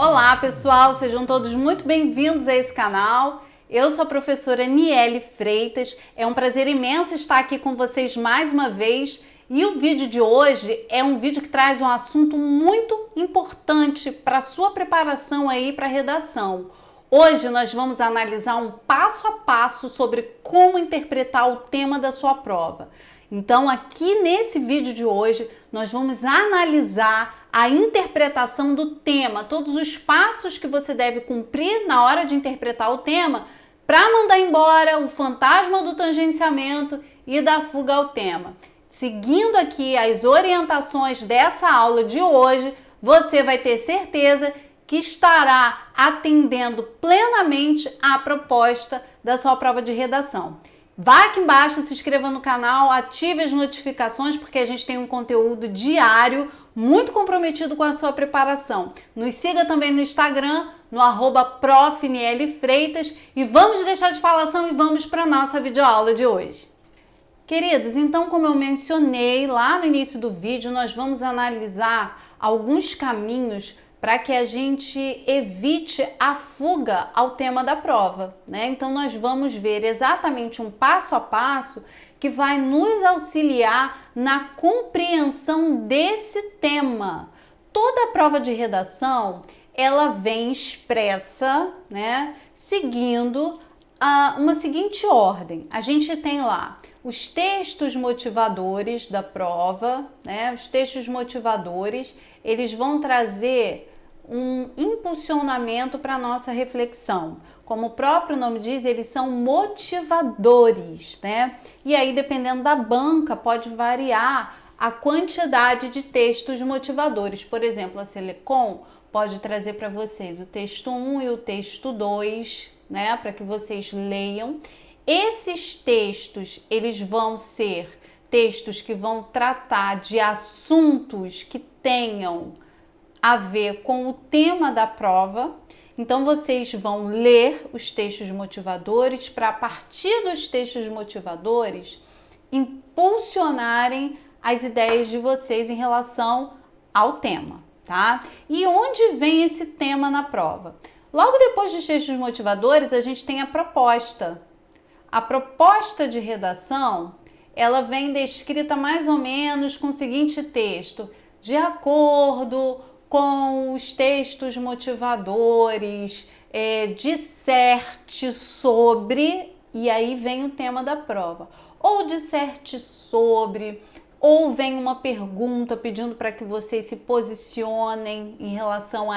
Olá pessoal, sejam todos muito bem-vindos a esse canal. Eu sou a professora Niele Freitas, é um prazer imenso estar aqui com vocês mais uma vez e o vídeo de hoje é um vídeo que traz um assunto muito importante para a sua preparação aí para a redação. Hoje nós vamos analisar um passo a passo sobre como interpretar o tema da sua prova. Então aqui nesse vídeo de hoje nós vamos analisar a interpretação do tema, todos os passos que você deve cumprir na hora de interpretar o tema para mandar embora o fantasma do tangenciamento e da fuga ao tema. Seguindo aqui as orientações dessa aula de hoje, você vai ter certeza que estará atendendo plenamente à proposta da sua prova de redação. Vá aqui embaixo, se inscreva no canal, ative as notificações porque a gente tem um conteúdo diário muito comprometido com a sua preparação. Nos siga também no Instagram, no @prof.nielefreitas e vamos deixar de falação e vamos para a nossa videoaula de hoje. Queridos, então como eu mencionei lá no início do vídeo, nós vamos analisar alguns caminhos para que a gente evite a fuga ao tema da prova, né? Então nós vamos ver exatamente um passo a passo que vai nos auxiliar na compreensão desse tema. Toda a prova de redação, ela vem expressa, né, seguindo uma seguinte ordem. A gente tem lá os textos motivadores da prova, né? Os textos motivadores, eles vão trazer um impulsionamento para a nossa reflexão. Como o próprio nome diz, eles são motivadores, né? E aí, dependendo da banca, pode variar a quantidade de textos motivadores. Por exemplo, a Selecom pode trazer para vocês o texto 1 e o texto 2, né? Para que vocês leiam. Esses textos, eles vão ser textos que vão tratar de assuntos que tenham a ver com o tema da prova. Então vocês vão ler os textos motivadores para, a partir dos textos motivadores, impulsionarem as ideias de vocês em relação ao tema, tá? E onde vem esse tema na prova? Logo depois dos textos motivadores, a gente tem a proposta. A proposta de redação, ela vem descrita mais ou menos com o seguinte texto: de acordo com os textos motivadores, disserte sobre, e aí vem o tema da prova. Ou disserte sobre, ou vem uma pergunta pedindo para que vocês se posicionem em relação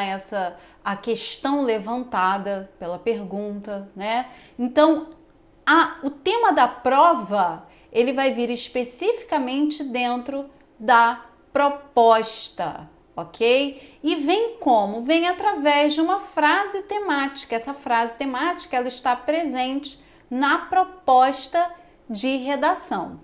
a questão levantada pela pergunta, né? Então, o tema da prova, ele vai vir especificamente dentro da proposta. Ok? E vem como? Vem através de uma frase temática. Essa frase temática, ela está presente na proposta de redação.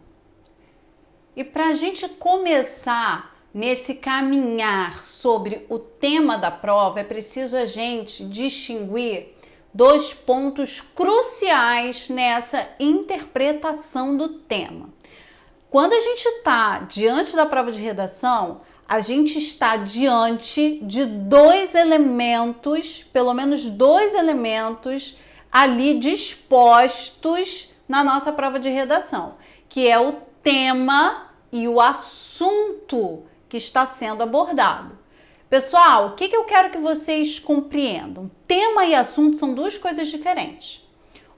E para a gente começar nesse caminhar sobre o tema da prova, é preciso a gente distinguir dois pontos cruciais nessa interpretação do tema. Quando a gente está diante da prova de redação, a gente está diante de dois elementos, pelo menos dois elementos ali dispostos na nossa prova de redação, que é o tema e o assunto que está sendo abordado. Pessoal, o que eu quero que vocês compreendam? Tema e assunto são duas coisas diferentes.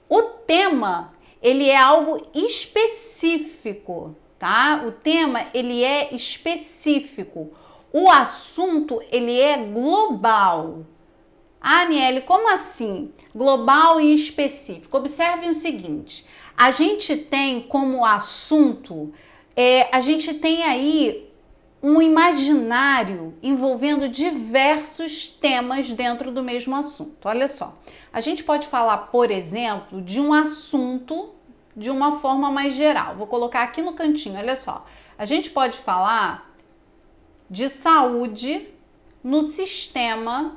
O tema, ele é algo específico, tá? O tema, ele é específico. O assunto, ele é global. Ah, Niele, como assim? Global e específico. Observem o seguinte, a gente tem como assunto, a gente tem aí um imaginário envolvendo diversos temas dentro do mesmo assunto. Olha só, a gente pode falar, por exemplo, de um assunto de uma forma mais geral. Vou colocar aqui no cantinho, olha só. A gente pode falar de saúde no sistema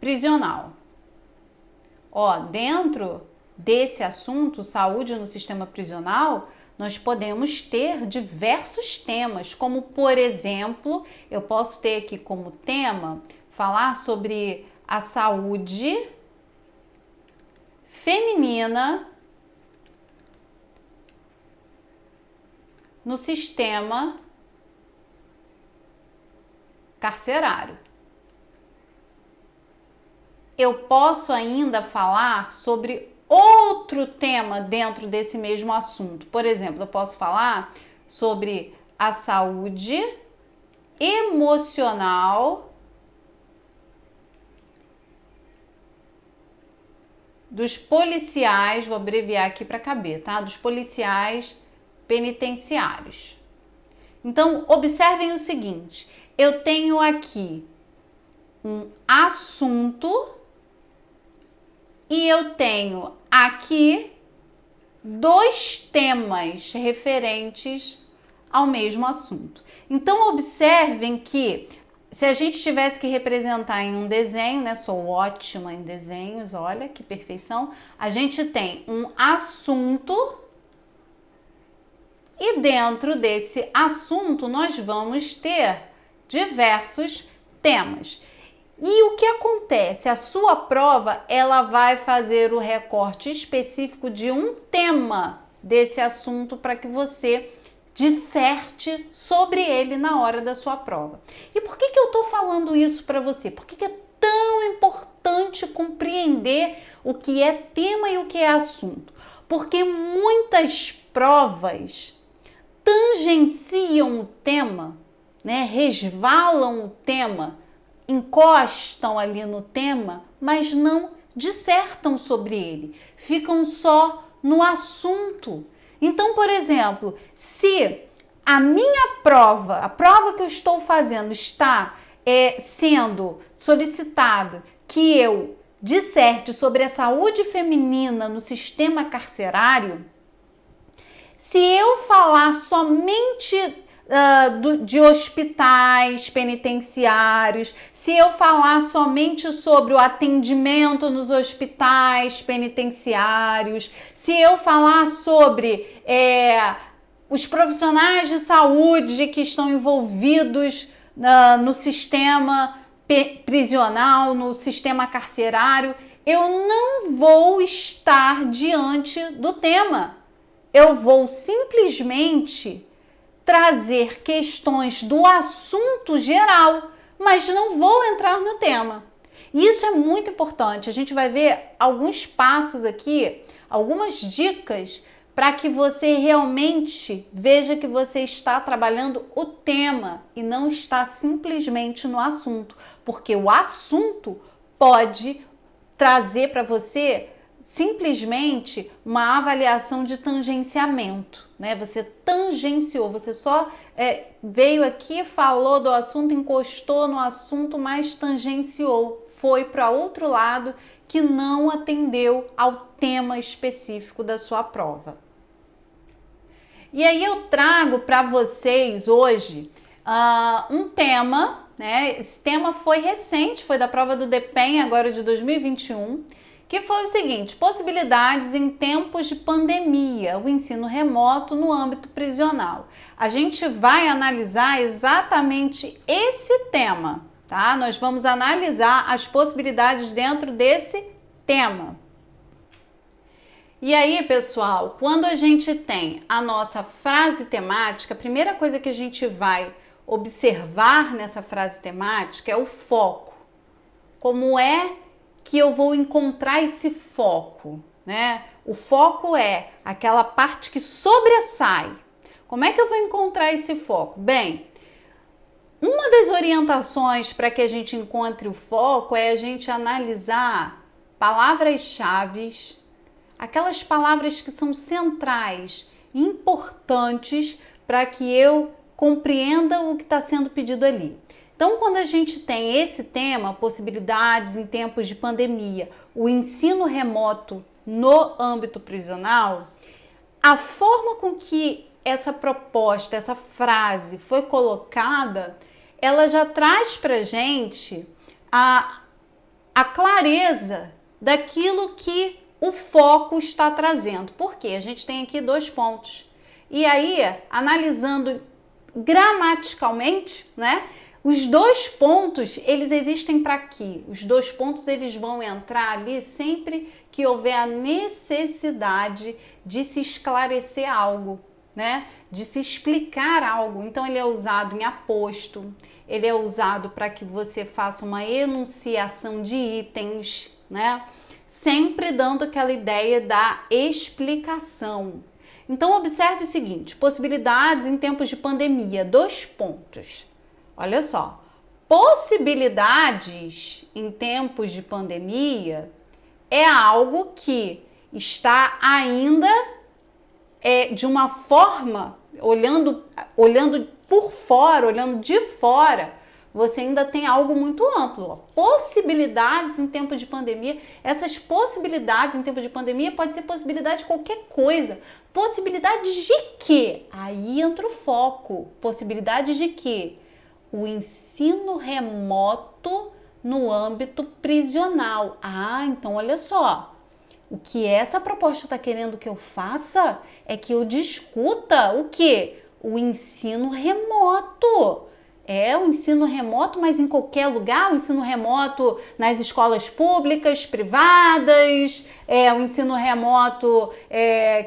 prisional. Ó, dentro desse assunto, saúde no sistema prisional, nós podemos ter diversos temas, como, por exemplo, eu posso ter aqui como tema falar sobre a saúde feminina no sistema carcerário. Eu posso ainda falar sobre outro tema dentro desse mesmo assunto. Por exemplo, eu posso falar sobre a saúde emocional dos policiais, vou abreviar aqui para caber, tá? Dos policiais penitenciários. Então, observem o seguinte, eu tenho aqui um assunto e eu tenho aqui dois temas referentes ao mesmo assunto. Então, observem que se a gente tivesse que representar em um desenho, né? Sou ótima em desenhos, olha que perfeição. A gente tem um assunto e dentro desse assunto nós vamos ter diversos temas. E o que acontece? A sua prova, ela vai fazer o recorte específico de um tema desse assunto para que você disserte sobre ele na hora da sua prova. E por que eu estou falando isso para você? Por que é tão importante compreender o que é tema e o que é assunto? Porque muitas provas tangenciam o tema, né? Resvalam o tema, encostam ali no tema, mas não dissertam sobre ele, ficam só no assunto. Então, por exemplo, se a minha prova, a prova que eu estou fazendo está sendo solicitado que eu disserte sobre a saúde feminina no sistema carcerário, se eu falar somente de hospitais penitenciários, se eu falar somente sobre o atendimento nos hospitais penitenciários, se eu falar sobre os profissionais de saúde que estão envolvidos no sistema prisional, no sistema carcerário, eu não vou estar diante do tema. Eu vou simplesmente trazer questões do assunto geral, mas não vou entrar no tema. Isso é muito importante. A gente vai ver alguns passos aqui, algumas dicas para que você realmente veja que você está trabalhando o tema e não está simplesmente no assunto, porque o assunto pode trazer para você simplesmente uma avaliação de tangenciamento, né? Você tangenciou, você só veio aqui, falou do assunto, encostou no assunto, mas tangenciou, foi para outro lado que não atendeu ao tema específico da sua prova. E aí eu trago para vocês hoje um tema, né? Esse tema foi recente, foi da prova do DEPEN, agora de 2021, que foi o seguinte: possibilidades em tempos de pandemia, o ensino remoto no âmbito prisional. A gente vai analisar exatamente esse tema, tá? Nós vamos analisar as possibilidades dentro desse tema. E aí, pessoal, quando a gente tem a nossa frase temática, a primeira coisa que a gente vai observar nessa frase temática é o foco. Como é que eu vou encontrar esse foco, né? O foco é aquela parte que sobressai. Como é que eu vou encontrar esse foco? Bem, uma das orientações para que a gente encontre o foco é a gente analisar palavras-chave, aquelas palavras que são centrais, importantes para que eu compreenda o que está sendo pedido ali. Então, quando a gente tem esse tema, possibilidades em tempos de pandemia, o ensino remoto no âmbito prisional, a forma com que essa proposta, essa frase foi colocada, ela já traz para a gente a clareza daquilo que o foco está trazendo. Por quê? A gente tem aqui dois pontos. E aí, analisando gramaticalmente, né? Os dois pontos, eles existem para quê? Os dois pontos, eles vão entrar ali sempre que houver a necessidade de se esclarecer algo, né? De se explicar algo. Então, ele é usado em aposto, ele é usado para que você faça uma enunciação de itens, né? Sempre dando aquela ideia da explicação. Então, observe o seguinte, possibilidades em tempos de pandemia, dois pontos. Olha só, possibilidades em tempos de pandemia é algo que está ainda de uma forma, olhando por fora, olhando de fora, você ainda tem algo muito amplo. Ó. Possibilidades em tempo de pandemia, essas possibilidades em tempo de pandemia pode ser possibilidade de qualquer coisa. Possibilidade de quê? Aí entra o foco. Possibilidade de quê? O ensino remoto no âmbito prisional. Ah, então olha só. O que essa proposta está querendo que eu faça é que eu discuta o quê? O ensino remoto. O ensino remoto, mas em qualquer lugar, o ensino remoto nas escolas públicas, privadas, o ensino remoto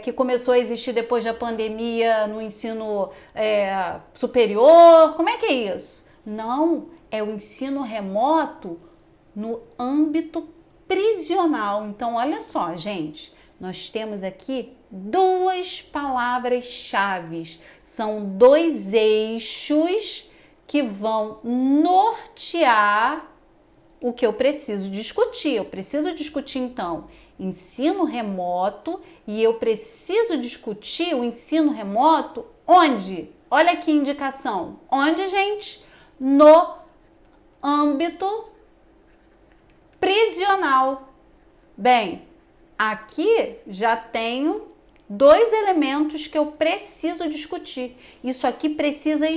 que começou a existir depois da pandemia no ensino superior. Como é que é isso? Não, é o ensino remoto no âmbito prisional. Então, olha só, gente, nós temos aqui duas palavras-chave, são dois eixos que vão nortear o que eu preciso discutir. Eu preciso discutir, então, ensino remoto e eu preciso discutir o ensino remoto onde? Olha aqui a indicação. Onde, gente? No âmbito prisional. Bem, aqui já tenho dois elementos que eu preciso discutir. Isso aqui precisa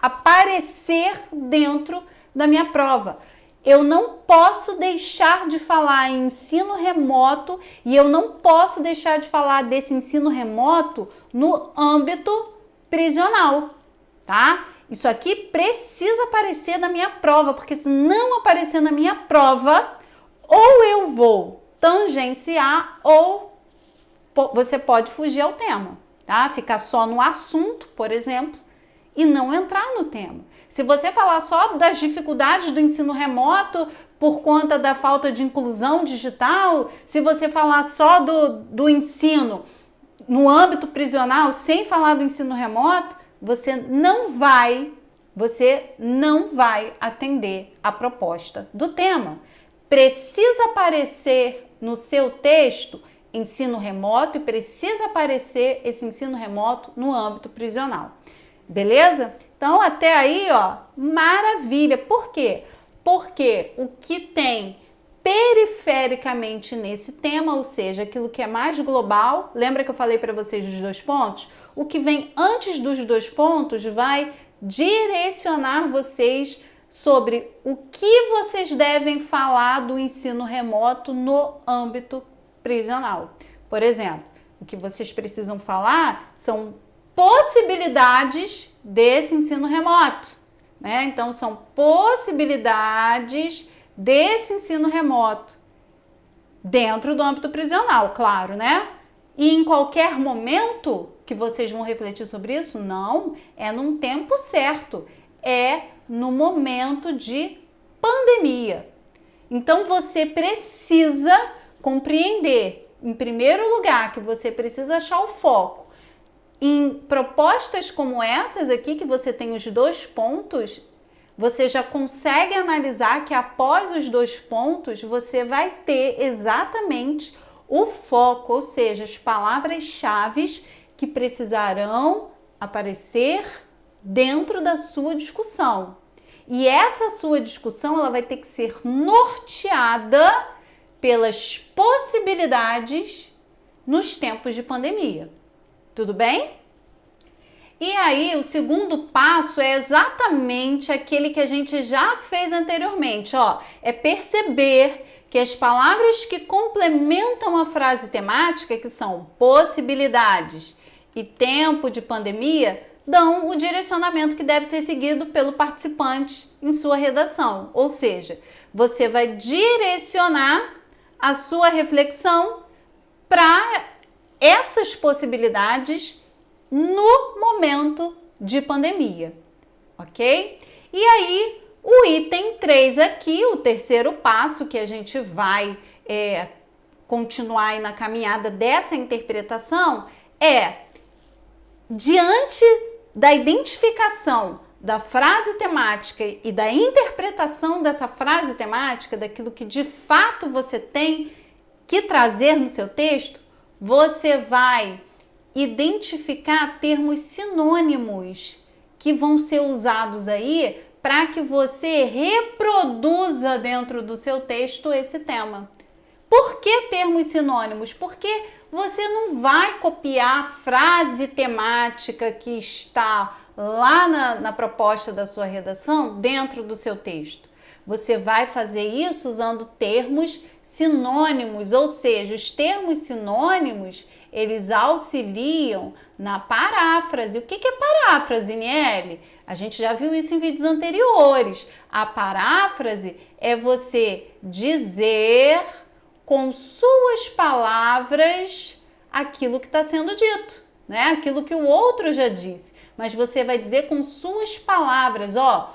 aparecer dentro da minha prova. Eu não posso deixar de falar em ensino remoto e eu não posso deixar de falar desse ensino remoto no âmbito prisional, tá? Isso aqui precisa aparecer na minha prova, porque se não aparecer na minha prova, ou eu vou tangenciar ou você pode fugir ao tema, tá? Ficar só no assunto, por exemplo, e não entrar no tema. Se você falar só das dificuldades do ensino remoto por conta da falta de inclusão digital, se você falar só do ensino no âmbito prisional, sem falar do ensino remoto, você não vai atender a proposta do tema. Precisa aparecer no seu texto ensino remoto e precisa aparecer esse ensino remoto no âmbito prisional. Beleza? Então, até aí, ó, maravilha. Por quê? Porque o que tem perifericamente nesse tema, ou seja, aquilo que é mais global, lembra que eu falei para vocês dos dois pontos? O que vem antes dos dois pontos vai direcionar vocês sobre o que vocês devem falar do ensino remoto no âmbito prisional. Por exemplo, o que vocês precisam falar são possibilidades desse ensino remoto, né? Então, são possibilidades desse ensino remoto dentro do âmbito prisional, claro, né? E em qualquer momento que vocês vão refletir sobre isso? Não, é num tempo certo, é no momento de pandemia. Então, você precisa compreender, em primeiro lugar, que você precisa achar o foco em propostas como essas aqui, que você tem os dois pontos, você já consegue analisar que após os dois pontos, você vai ter exatamente o foco, ou seja, as palavras-chave que precisarão aparecer dentro da sua discussão. E essa sua discussão, ela vai ter que ser norteada pelas possibilidades nos tempos de pandemia. Tudo bem? E aí, o segundo passo é exatamente aquele que a gente já fez anteriormente, ó. É perceber que as palavras que complementam a frase temática, que são possibilidades e tempo de pandemia, dão o direcionamento que deve ser seguido pelo participante em sua redação. Ou seja, você vai direcionar a sua reflexão para essas possibilidades no momento de pandemia, ok? E aí, o item 3 aqui, o terceiro passo que a gente vai continuar aí na caminhada dessa interpretação é, diante da identificação da frase temática e da interpretação dessa frase temática, daquilo que de fato você tem que trazer no seu texto, você vai identificar termos sinônimos que vão ser usados aí para que você reproduza dentro do seu texto esse tema. Por que termos sinônimos? Porque você não vai copiar a frase temática que está lá na proposta da sua redação dentro do seu texto. Você vai fazer isso usando termos sinônimos, ou seja, os termos sinônimos, eles auxiliam na paráfrase. O que é paráfrase, Niele? A gente já viu isso em vídeos anteriores. A paráfrase é você dizer com suas palavras aquilo que está sendo dito, né? Aquilo que o outro já disse. Mas você vai dizer com suas palavras, ó,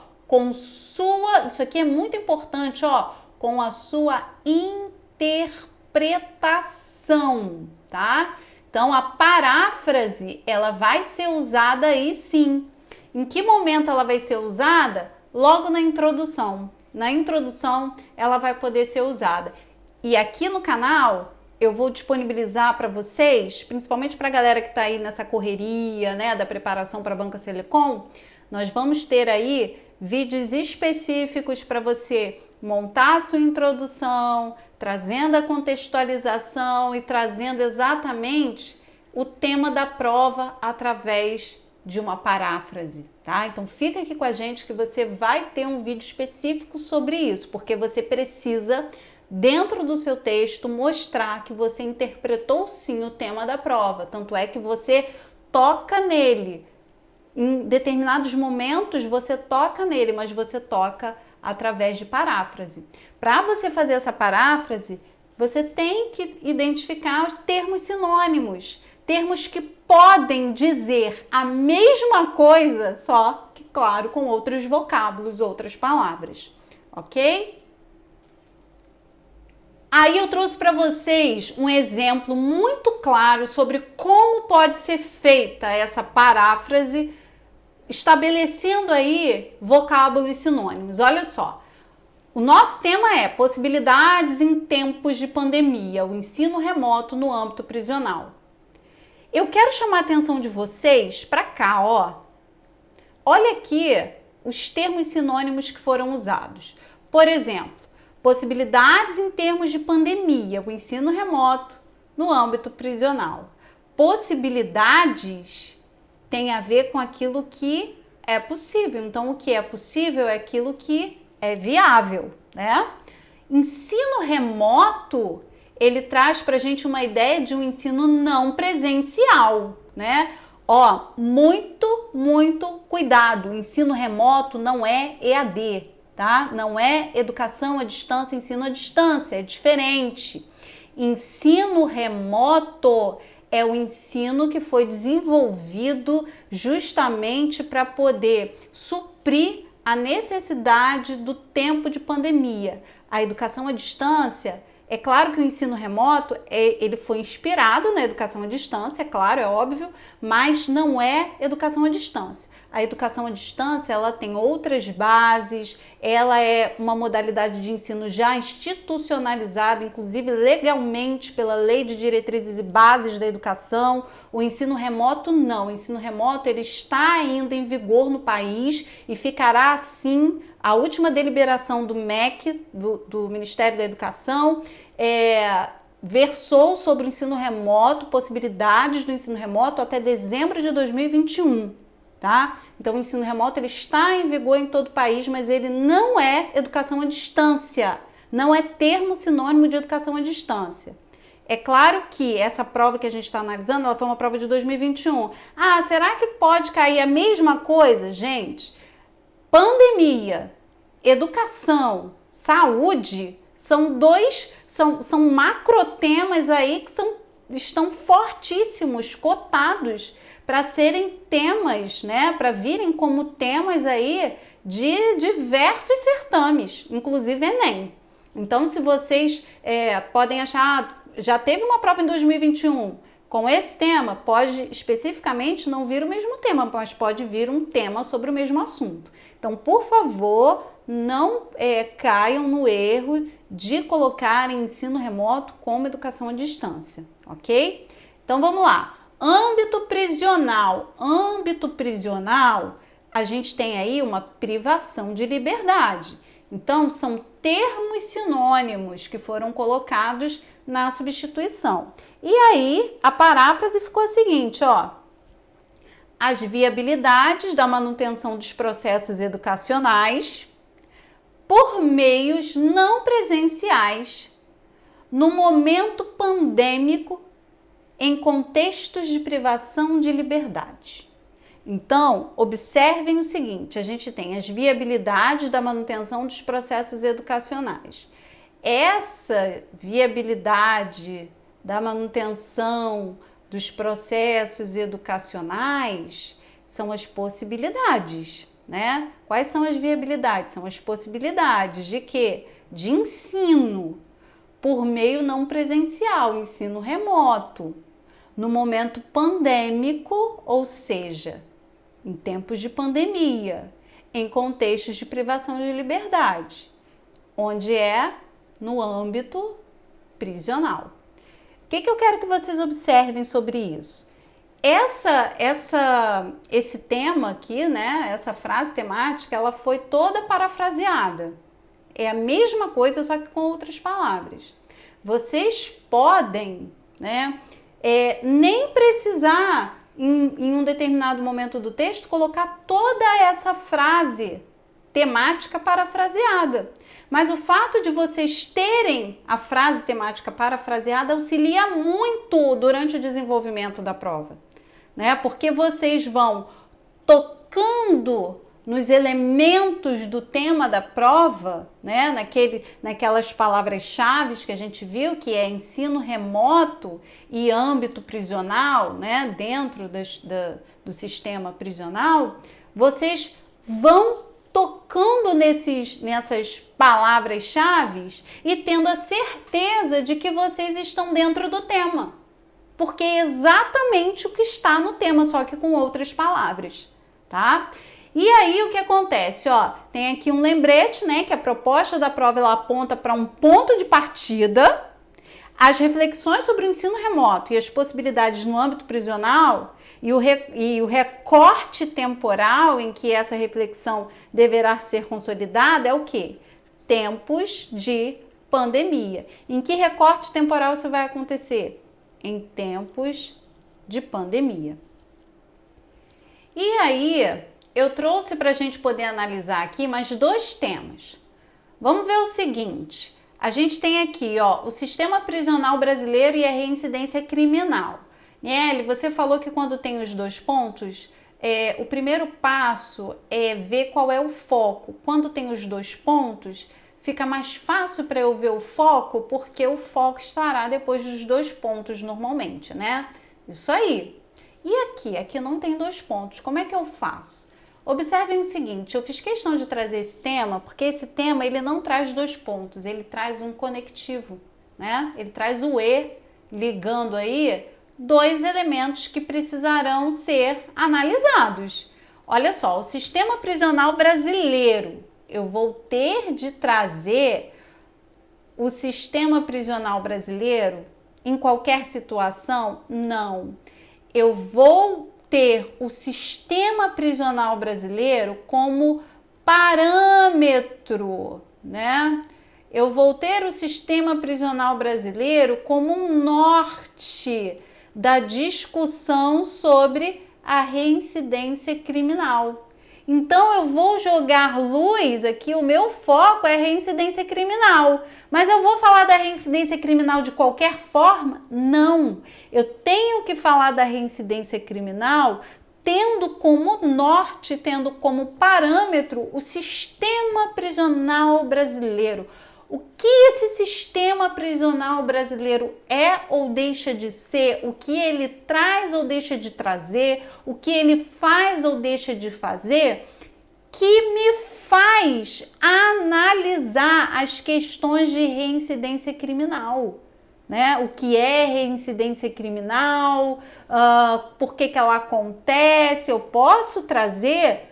isso aqui é muito importante, ó, com a sua interpretação, tá? Então, a paráfrase, ela vai ser usada aí sim. Em que momento ela vai ser usada? Logo na introdução. Na introdução, ela vai poder ser usada. E aqui no canal, eu vou disponibilizar para vocês, principalmente para a galera que está aí nessa correria, né, da preparação para a Banca Selecom, nós vamos ter aí vídeos específicos para você montar a sua introdução, trazendo a contextualização e trazendo exatamente o tema da prova através de uma paráfrase, tá? Então fica aqui com a gente que você vai ter um vídeo específico sobre isso, porque você precisa, dentro do seu texto, mostrar que você interpretou sim o tema da prova, tanto é que você toca nele. Em determinados momentos você toca nele, mas você toca através de paráfrase. Para você fazer essa paráfrase, você tem que identificar termos sinônimos, termos que podem dizer a mesma coisa, só que, claro, com outros vocábulos, outras palavras, ok? Aí eu trouxe para vocês um exemplo muito claro sobre como pode ser feita essa paráfrase, estabelecendo aí vocábulos e sinônimos. Olha só, o nosso tema é possibilidades em tempos de pandemia, o ensino remoto no âmbito prisional. Eu quero chamar a atenção de vocês para cá, ó. Olha aqui os termos sinônimos que foram usados. Por exemplo, possibilidades em termos de pandemia, o ensino remoto no âmbito prisional. Possibilidades tem a ver com aquilo que é possível. Então, o que é possível é aquilo que é viável, né? Ensino remoto, ele traz pra gente uma ideia de um ensino não presencial, né? Ó, muito cuidado. O ensino remoto não é EAD, tá? Não é educação à distância, ensino à distância, é diferente. Ensino remoto é o ensino que foi desenvolvido justamente para poder suprir a necessidade do tempo de pandemia. A educação à distância, é claro que o ensino remoto, ele foi inspirado na educação à distância, é claro, é óbvio, mas não é educação à distância. A educação à distância, ela tem outras bases, ela é uma modalidade de ensino já institucionalizada, inclusive legalmente pela Lei de Diretrizes e Bases da Educação. O ensino remoto não, o ensino remoto ele está ainda em vigor no país e ficará assim. A última deliberação do MEC, do Ministério da Educação, versou sobre o ensino remoto, possibilidades do ensino remoto até dezembro de 2021, tá? Então o ensino remoto ele está em vigor em todo o país, mas ele não é educação à distância, não é termo sinônimo de educação à distância. É claro que essa prova que a gente está analisando, ela foi uma prova de 2021. Ah, será que pode cair a mesma coisa? Gente, pandemia, educação, saúde, são macrotemas aí que estão fortíssimos, cotados para serem temas, né? Para virem como temas aí de diversos certames, inclusive Enem. Então, se vocês podem achar, já teve uma prova em 2021 com esse tema, pode especificamente não vir o mesmo tema, mas pode vir um tema sobre o mesmo assunto. Então, por favor, não caiam no erro de colocar ensino remoto como educação à distância, ok? Então, vamos lá. Âmbito prisional. Âmbito prisional, a gente tem aí uma privação de liberdade. Então, são termos sinônimos que foram colocados na substituição. E aí, a paráfrase ficou a seguinte, ó. As viabilidades da manutenção dos processos educacionais por meios não presenciais no momento pandêmico em contextos de privação de liberdade. Então, observem o seguinte, a gente tem as viabilidades da manutenção dos processos educacionais. Essa viabilidade da manutenção dos processos educacionais são as possibilidades, né? Quais são as viabilidades? São as possibilidades de quê? De ensino por meio não presencial, ensino remoto, no momento pandêmico, ou seja, em tempos de pandemia, em contextos de privação de liberdade, onde é no âmbito prisional. O que eu quero que vocês observem sobre isso? Esse tema aqui, né, essa frase temática, ela foi toda parafraseada. É a mesma coisa, só que com outras palavras. Vocês podem, né, nem precisar, em um determinado momento do texto, colocar toda essa frase temática parafraseada. Mas o fato de vocês terem a frase temática parafraseada auxilia muito durante o desenvolvimento da prova, né? Porque vocês vão tocando nos elementos do tema da prova, né? Naquelas palavras-chave que a gente viu, que é ensino remoto e âmbito prisional, né? Dentro do sistema prisional, vocês vão tocando nessas palavras-chave e tendo a certeza de que vocês estão dentro do tema. Porque é exatamente o que está no tema, só que com outras palavras, tá? E aí o que acontece, ó, tem aqui um lembrete, né, que a proposta da prova ela aponta para um ponto de partida. As reflexões sobre o ensino remoto e as possibilidades no âmbito prisional e o recorte temporal em que essa reflexão deverá ser consolidada é o quê? Tempos de pandemia. Em que recorte temporal isso vai acontecer? Em tempos de pandemia. E aí, eu trouxe para a gente poder analisar aqui mais dois temas. Vamos ver o seguinte, a gente tem aqui, ó, o sistema prisional brasileiro e a reincidência criminal. Niele, você falou que quando tem os dois pontos, o primeiro passo é ver qual é o foco. Quando tem os dois pontos, fica mais fácil para eu ver o foco, porque o foco estará depois dos dois pontos normalmente, né? Isso aí. E aqui? Aqui não tem dois pontos. Como é que eu faço? Observem o seguinte, eu fiz questão de trazer esse tema, porque esse tema ele não traz dois pontos, ele traz um conectivo, né? Ele traz o E, ligando aí dois elementos que precisarão ser analisados. Olha só, o sistema prisional brasileiro, eu vou ter de trazer o sistema prisional brasileiro em qualquer situação? Não. Eu vou ter o sistema prisional brasileiro como parâmetro, né? Eu vou ter o sistema prisional brasileiro como um norte da discussão sobre a reincidência criminal. Então eu vou jogar luz aqui, o meu foco é reincidência criminal. Mas eu vou falar da reincidência criminal de qualquer forma? Não. Eu tenho que falar da reincidência criminal tendo como norte, tendo como parâmetro o sistema prisional brasileiro. O que esse sistema prisional brasileiro é ou deixa de ser, o que ele traz ou deixa de trazer, o que ele faz ou deixa de fazer, que me faz analisar as questões de reincidência criminal. Né? O que é reincidência criminal, por que ela acontece. Eu posso trazer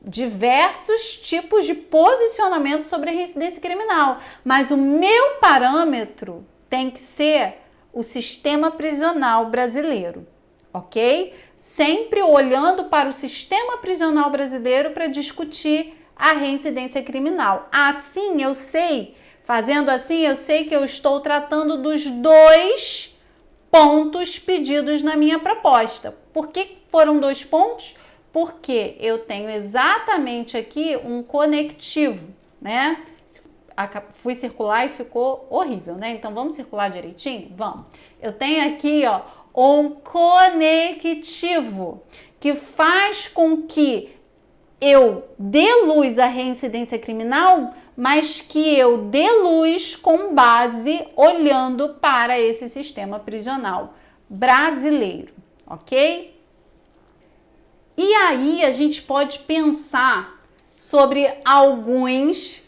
diversos tipos de posicionamento sobre a reincidência criminal, mas o meu parâmetro tem que ser o sistema prisional brasileiro, ok? Sempre olhando para o sistema prisional brasileiro para discutir a reincidência criminal. Assim eu sei, fazendo assim, eu sei que eu estou tratando dos dois pontos pedidos na minha proposta. Por que foram 2 pontos? Porque eu tenho exatamente aqui um conectivo, né? Fui circular e ficou horrível, né? Então vamos circular direitinho? Vamos. Eu tenho aqui, ó, um conectivo que faz com que eu dê luz à reincidência criminal, mas que eu dê luz com base olhando para esse sistema prisional brasileiro, ok? E aí a gente pode pensar sobre alguns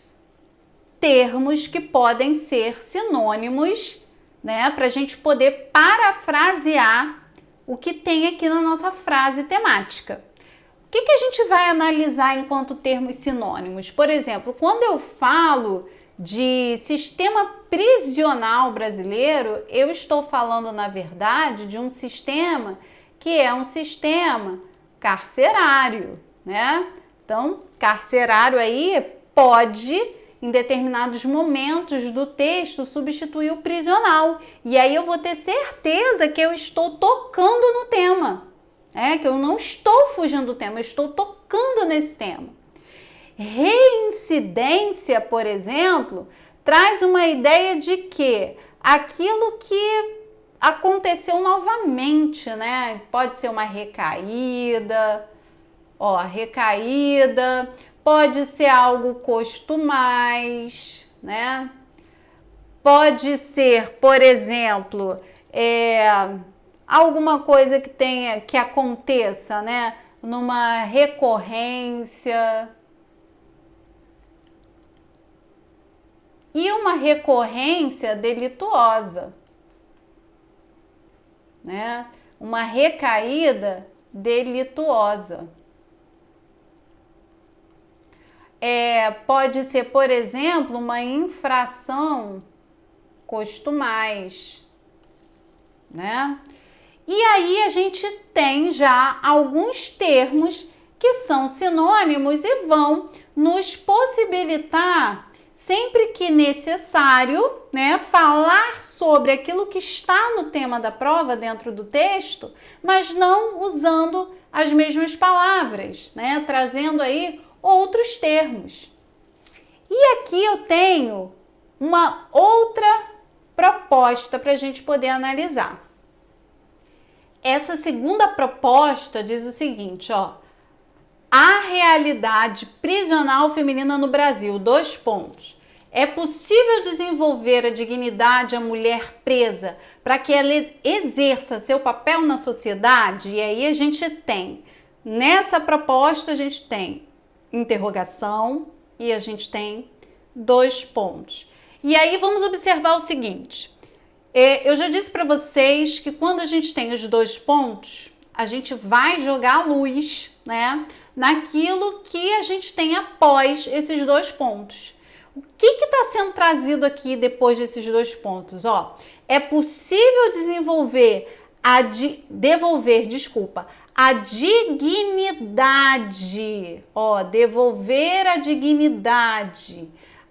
termos que podem ser sinônimos, né, para a gente poder parafrasear o que tem aqui na nossa frase temática. O que a gente vai analisar enquanto termos sinônimos? Por exemplo, quando eu falo de sistema prisional brasileiro, eu estou falando, na verdade, de um sistema que é um sistema carcerário, né? Então, carcerário aí pode, em determinados momentos do texto, substituir o prisional. E aí eu vou ter certeza que eu estou tocando no tema, que eu não estou fugindo do tema, eu estou tocando nesse tema. Reincidência, por exemplo, traz uma ideia de que aquilo que aconteceu novamente, né? Pode ser uma recaída, pode ser algo costumais, né? Pode ser, por exemplo, alguma coisa que aconteça, né? Numa recorrência. E uma recorrência delituosa, né? Uma recaída delituosa. Pode ser, por exemplo, uma infração costumais, né? E aí a gente tem já alguns termos que são sinônimos e vão nos possibilitar, sempre que necessário, né, falar sobre aquilo que está no tema da prova dentro do texto, mas não usando as mesmas palavras, né, trazendo aí outros termos. E aqui eu tenho uma outra proposta para a gente poder analisar. Essa segunda proposta diz o seguinte, ó: a realidade prisional feminina no Brasil, 2 pontos. É possível desenvolver a dignidade à mulher presa para que ela exerça seu papel na sociedade? E aí a gente tem, nessa proposta a gente tem interrogação e a gente tem 2 pontos. E aí vamos observar o seguinte, eu já disse para vocês que quando a gente tem os 2 pontos, a gente vai jogar luz, né, naquilo que a gente tem após esses 2 pontos. O que está sendo trazido aqui depois desses 2 pontos? Ó, é possível devolver a dignidade, devolver a dignidade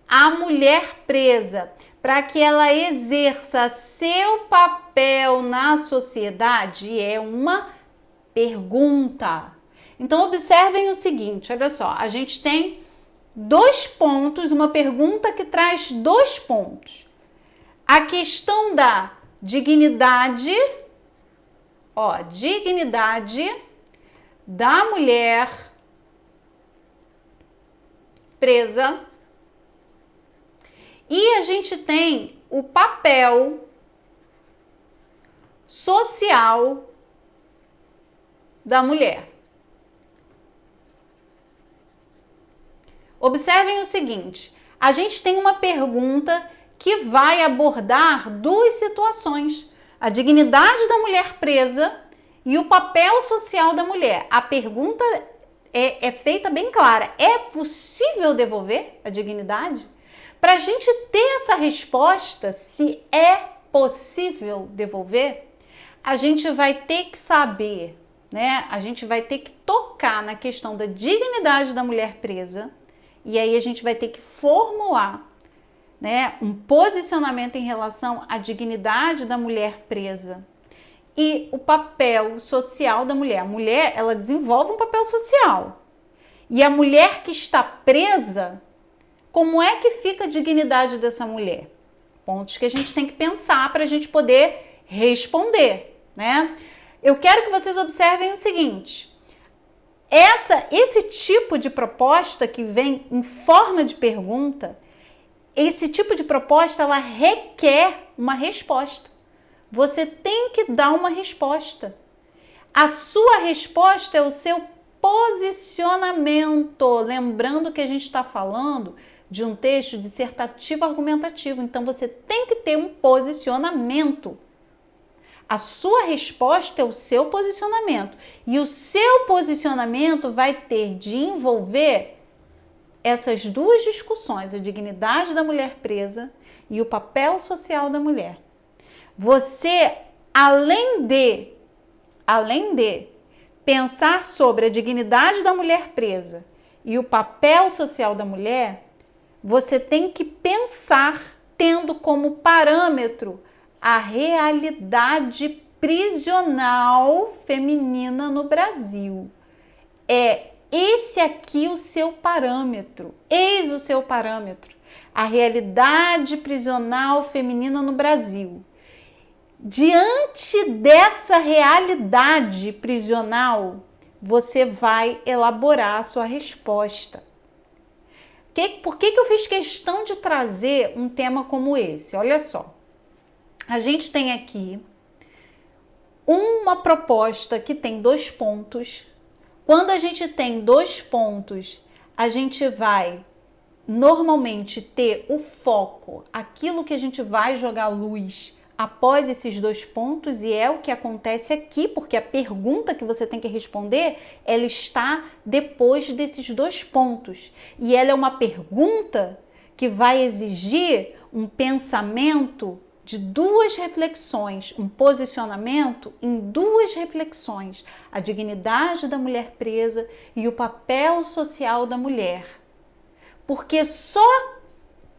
à mulher presa para que ela exerça seu papel na sociedade é uma pergunta. Então, observem o seguinte, olha só, a gente tem 2 pontos, uma pergunta que traz 2 pontos. A questão da dignidade, dignidade da mulher presa. E a gente tem o papel social da mulher. Observem o seguinte, a gente tem uma pergunta que vai abordar 2 situações, a dignidade da mulher presa e o papel social da mulher. A pergunta é feita bem clara, é possível devolver a dignidade? Para a gente ter essa resposta, se é possível devolver, a gente vai ter que saber, né? A gente vai ter que tocar na questão da dignidade da mulher presa e aí a gente vai ter que formular, né, um posicionamento em relação à dignidade da mulher presa e o papel social da mulher. A mulher, ela desenvolve um papel social. E a mulher que está presa, como é que fica a dignidade dessa mulher? Pontos que a gente tem que pensar para a gente poder responder, né? Eu quero que vocês observem o seguinte, esse tipo de proposta que vem em forma de pergunta, esse tipo de proposta, ela requer uma resposta. Você tem que dar uma resposta. A sua resposta é o seu posicionamento. Lembrando que a gente está falando de um texto dissertativo argumentativo. Então, você tem que ter um posicionamento. A sua resposta é o seu posicionamento. E o seu posicionamento vai ter de envolver essas 2 discussões, a dignidade da mulher presa e o papel social da mulher. Você, além de pensar sobre a dignidade da mulher presa e o papel social da mulher, você tem que pensar tendo como parâmetro a realidade prisional feminina no Brasil. É esse aqui o seu parâmetro, eis o seu parâmetro, a realidade prisional feminina no Brasil. Diante dessa realidade prisional, você vai elaborar a sua resposta. Por que eu fiz questão de trazer um tema como esse? Olha só, a gente tem aqui uma proposta que tem 2 pontos. Quando a gente tem 2 pontos, a gente vai normalmente ter o foco, aquilo que a gente vai jogar luz após esses 2 pontos, e é o que acontece aqui, porque a pergunta que você tem que responder, ela está depois desses 2 pontos. E ela é uma pergunta que vai exigir um pensamento de 2 reflexões, um posicionamento em 2 reflexões, a dignidade da mulher presa e o papel social da mulher. Porque só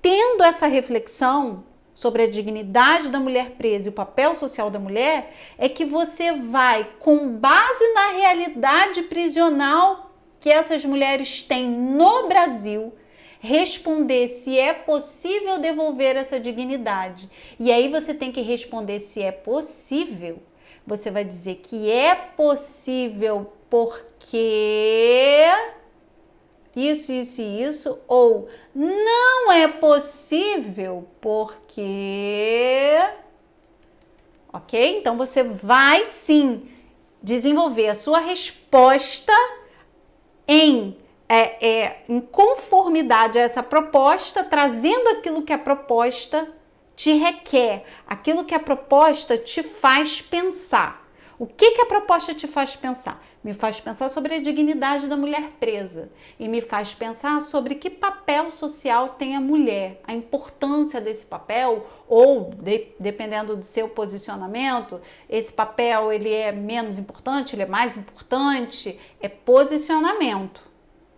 tendo essa reflexão sobre a dignidade da mulher presa e o papel social da mulher, é que você vai, com base na realidade prisional que essas mulheres têm no Brasil, responder se é possível devolver essa dignidade. E aí você tem que responder se é possível. Você vai dizer que é possível porque isso, isso e isso, ou não é possível porque... Ok? Então você vai sim desenvolver a sua resposta em conformidade a essa proposta, trazendo aquilo que a proposta te requer, aquilo que a proposta te faz pensar. O que a proposta te faz pensar? Me faz pensar sobre a dignidade da mulher presa e me faz pensar sobre que papel social tem a mulher, a importância desse papel, ou dependendo do seu posicionamento, esse papel ele é menos importante, ele é mais importante, é posicionamento,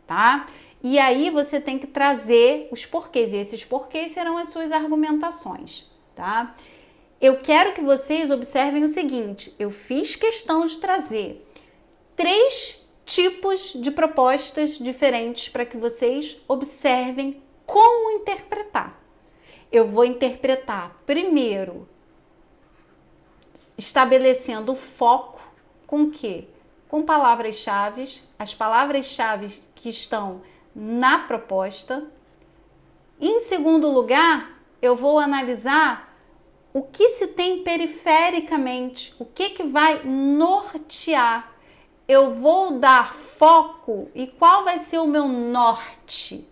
tá? E aí você tem que trazer os porquês, e esses porquês serão as suas argumentações, tá? Eu quero que vocês observem o seguinte, eu fiz questão de trazer 3 tipos de propostas diferentes para que vocês observem como interpretar. Eu vou interpretar primeiro estabelecendo o foco com o quê? Com palavras-chave, as palavras-chave que estão na proposta. Em segundo lugar, eu vou analisar o que se tem perifericamente, o que vai nortear. Eu vou dar foco e qual vai ser o meu norte?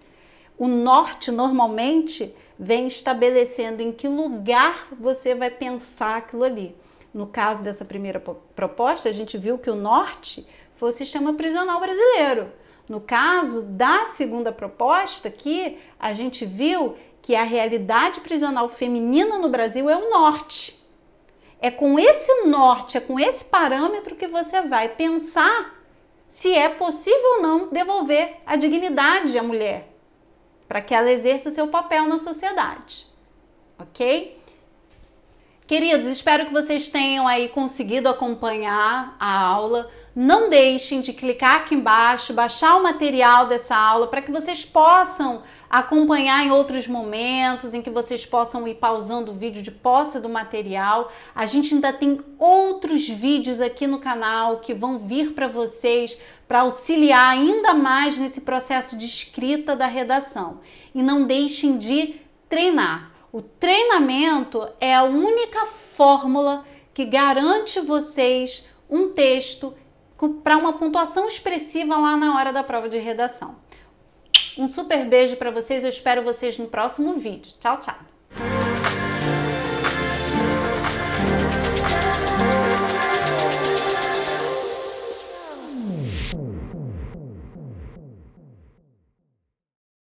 O norte normalmente vem estabelecendo em que lugar você vai pensar aquilo ali. No caso dessa primeira proposta, a gente viu que o norte foi o sistema prisional brasileiro. No caso da segunda proposta aqui, a gente viu que a realidade prisional feminina no Brasil é o norte. É com esse norte, é com esse parâmetro que você vai pensar se é possível ou não devolver a dignidade à mulher, para que ela exerça seu papel na sociedade, ok? Queridos, espero que vocês tenham aí conseguido acompanhar a aula. Não deixem de clicar aqui embaixo, baixar o material dessa aula para que vocês possam acompanhar em outros momentos, em que vocês possam ir pausando o vídeo de posse do material. A gente ainda tem outros vídeos aqui no canal que vão vir para vocês para auxiliar ainda mais nesse processo de escrita da redação. E não deixem de treinar. O treinamento é a única fórmula que garante vocês um texto para uma pontuação expressiva lá na hora da prova de redação. Um super beijo para vocês, eu espero vocês no próximo vídeo. Tchau, tchau!